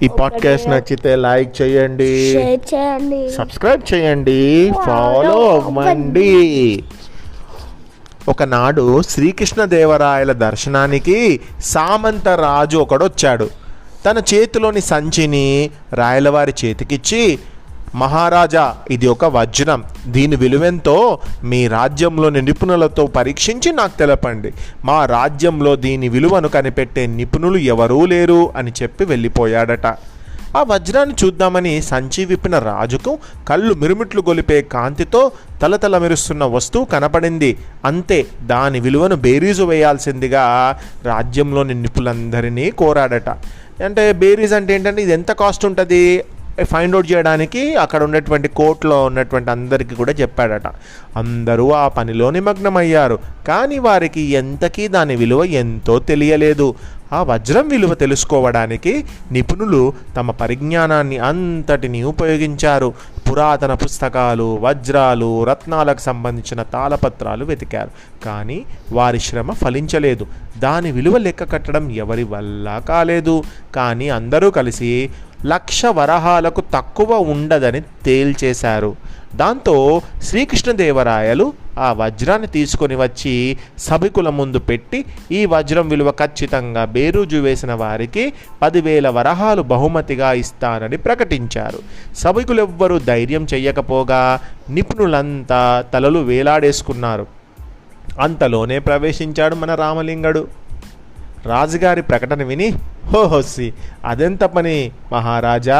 ఈ పాడ్కాస్ట్ నచ్చితే లైక్ చేయండి, షేర్ చేయండి, సబ్స్క్రైబ్ చేయండి, ఫాలో అవ్వండి. ఒకనాడు శ్రీకృష్ణదేవరాయల దర్శనానికి సామంత రాజు ఒకడు వచ్చాడు. తన చేతిలోని సంచిని రాయలవారి చేతికిచ్చి, మహారాజా, ఇది ఒక వజ్రం. దీని విలువెంతో మీ రాజ్యంలోని నిపుణులతో పరీక్షించి నాకు తెలపండి. మా రాజ్యంలో దీని విలువను కనిపెట్టే నిపుణులు ఎవరూ లేరు అని చెప్పి వెళ్ళిపోయాడట. ఆ వజ్రాన్ని చూద్దామని సంచి విప్పిన రాజుకు కళ్ళు మిరుమిట్లు గొలిపే కాంతితో తలతల మెరుస్తున్న వస్తువు కనపడింది. అంతే, దాని విలువను బేరీజు వేయాల్సిందిగా రాజ్యంలోని నిపుణులందరినీ కోరాడట. అంటే బేరీజ్ అంటే ఏంటంటే ఇది ఎంత కాస్ట్ ఉంటుంది ఫైండ్ అవుట్ చేయడానికి అక్కడ ఉన్నటువంటి కోర్టులో ఉన్నటువంటి అందరికీ కూడా చెప్పాడట. అందరూ ఆ పనిలో నిమగ్నమయ్యారు. కానీ వారికి ఎంతకీ దాని విలువ ఎంతో తెలియలేదు. ఆ వజ్రం విలువ తెలుసుకోవడానికి నిపుణులు తమ పరిజ్ఞానాన్ని అంతటిని ఉపయోగించారు. పురాతన పుస్తకాలు, వజ్రాలు, రత్నాలకు సంబంధించిన తాళపత్రాలు వెతికారు. కానీ వారి శ్రమ ఫలించలేదు. దాని విలువ లెక్క కట్టడం ఎవరి వల్ల కాలేదు. కానీ అందరూ కలిసి 1,00,000 వరహాలకు తక్కువ ఉండదని తేల్చేశారు. దాంతో శ్రీకృష్ణదేవరాయలు ఆ వజ్రాన్ని తీసుకొని వచ్చి సభికుల ముందు పెట్టి, ఈ వజ్రం విలువ ఖచ్చితంగా బేరుజు వేసిన వారికి 10,000 వరహాలు బహుమతిగా ఇస్తానని ప్రకటించారు. సభికులెవ్వరూ ధైర్యం చెయ్యకపోగా నిపుణులంతా తలలు వేలాడేసుకున్నారు. అంతలోనే ప్రవేశించాడు మన రామలింగడు. రాజుగారి ప్రకటన విని, హోహోసి, అదెంత పని మహారాజా,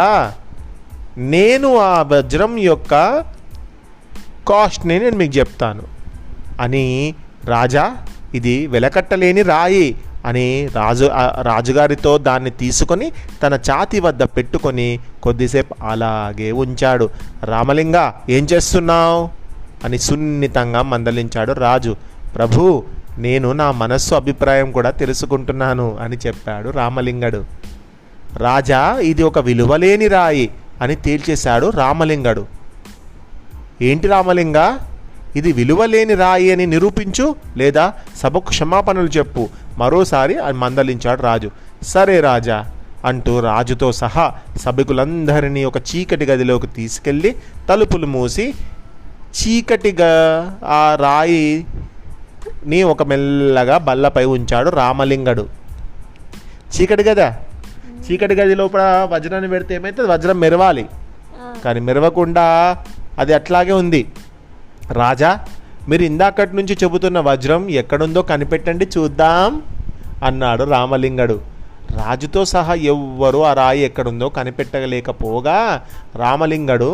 నేను ఆ వజ్రం యొక్క కాస్ట్ని నేను మీకు చెప్తాను అని. రాజా, ఇది వెలకట్టలేని రాయి అని రాజుగారితో దాన్ని తీసుకొని తన ఛాతీ వద్ద పెట్టుకొని కొద్దిసేపు అలాగే ఉంచాడు. రామలింగ, ఏం చేస్తున్నావు అని సున్నితంగా మందలించాడు రాజు. ప్రభు, నేను నా మనస్సు అభిప్రాయం కూడా తెలుసుకుంటున్నాను అని చెప్పాడు రామలింగడు. రాజా, ఇది ఒక విలువలేని రాయి అని తేల్చేశాడు రామలింగడు. ఏంటి రామలింగ, ఇది విలువలేని రాయి అని నిరూపించు, లేదా సభకు క్షమాపణలు చెప్పు మరోసారి అని మందలించాడు రాజు. సరే రాజా అంటూ రాజుతో సహా సభికులందరినీ ఒక చీకటి గదిలోకి తీసుకెళ్ళి తలుపులు మూసి చీకటిగా ఆ రాయిని ఒక మెల్లగా బల్లపై ఉంచాడు రామలింగడు. చీకటి గది లోపల వజ్రాన్ని పెడితే ఏమైతే వజ్రం మెరవాలి, కానీ మెరవకుండా అది అట్లాగే ఉంది. రాజా, మీరు ఇందాకటి నుంచి చెబుతున్న వజ్రం ఎక్కడుందో కనిపెట్టండి చూద్దాం అన్నాడు రామలింగడు. రాజుతో సహా ఎవ్వరూ ఆ రాయి ఎక్కడుందో కనిపెట్టలేకపోగా రామలింగడు,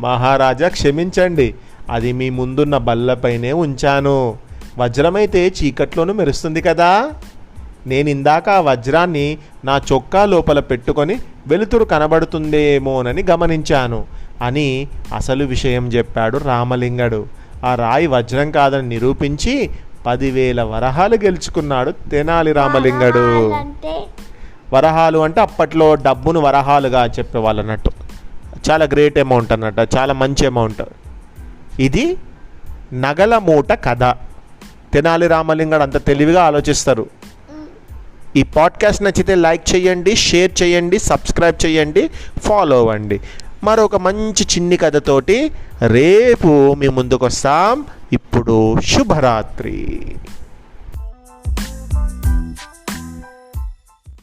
మహారాజా క్షమించండి, అది మీ ముందున్న బల్లపైనే ఉంచాను. వజ్రమైతే చీకట్లోనూ మెరుస్తుంది కదా. నేను ఇందాక ఆ వజ్రాన్ని నా చొక్కా లోపల పెట్టుకొని వెలుతురు కనబడుతుందేమోనని గమనించాను అని అసలు విషయం చెప్పాడు రామలింగడు. ఆ రాయి వజ్రం కాదని నిరూపించి 10,000 వరహాలు గెలుచుకున్నాడు తెనాలి రామలింగడు. వరహాలు అంటే అప్పట్లో డబ్బును వరహాలుగా చెప్పేవాళ్ళు అన్నట్టు. చాలా గ్రేట్ అమౌంట్ అన్నట్టు, చాలా మంచి అమౌంట్. ఇది నగల మూట కథ. తెనాలి రామలింగడు అంత తెలివిగా ఆలోచిస్తారు. ఈ పాడ్కాస్ట్ నచ్చితే లైక్ చేయండి, షేర్ చేయండి, సబ్స్క్రైబ్ చేయండి, ఫాలో అవ్వండి. మరొక మంచి చిన్ని కథతోటి రేపు మీ ముందుకు వస్తాం. ఇప్పుడు శుభరాత్రి.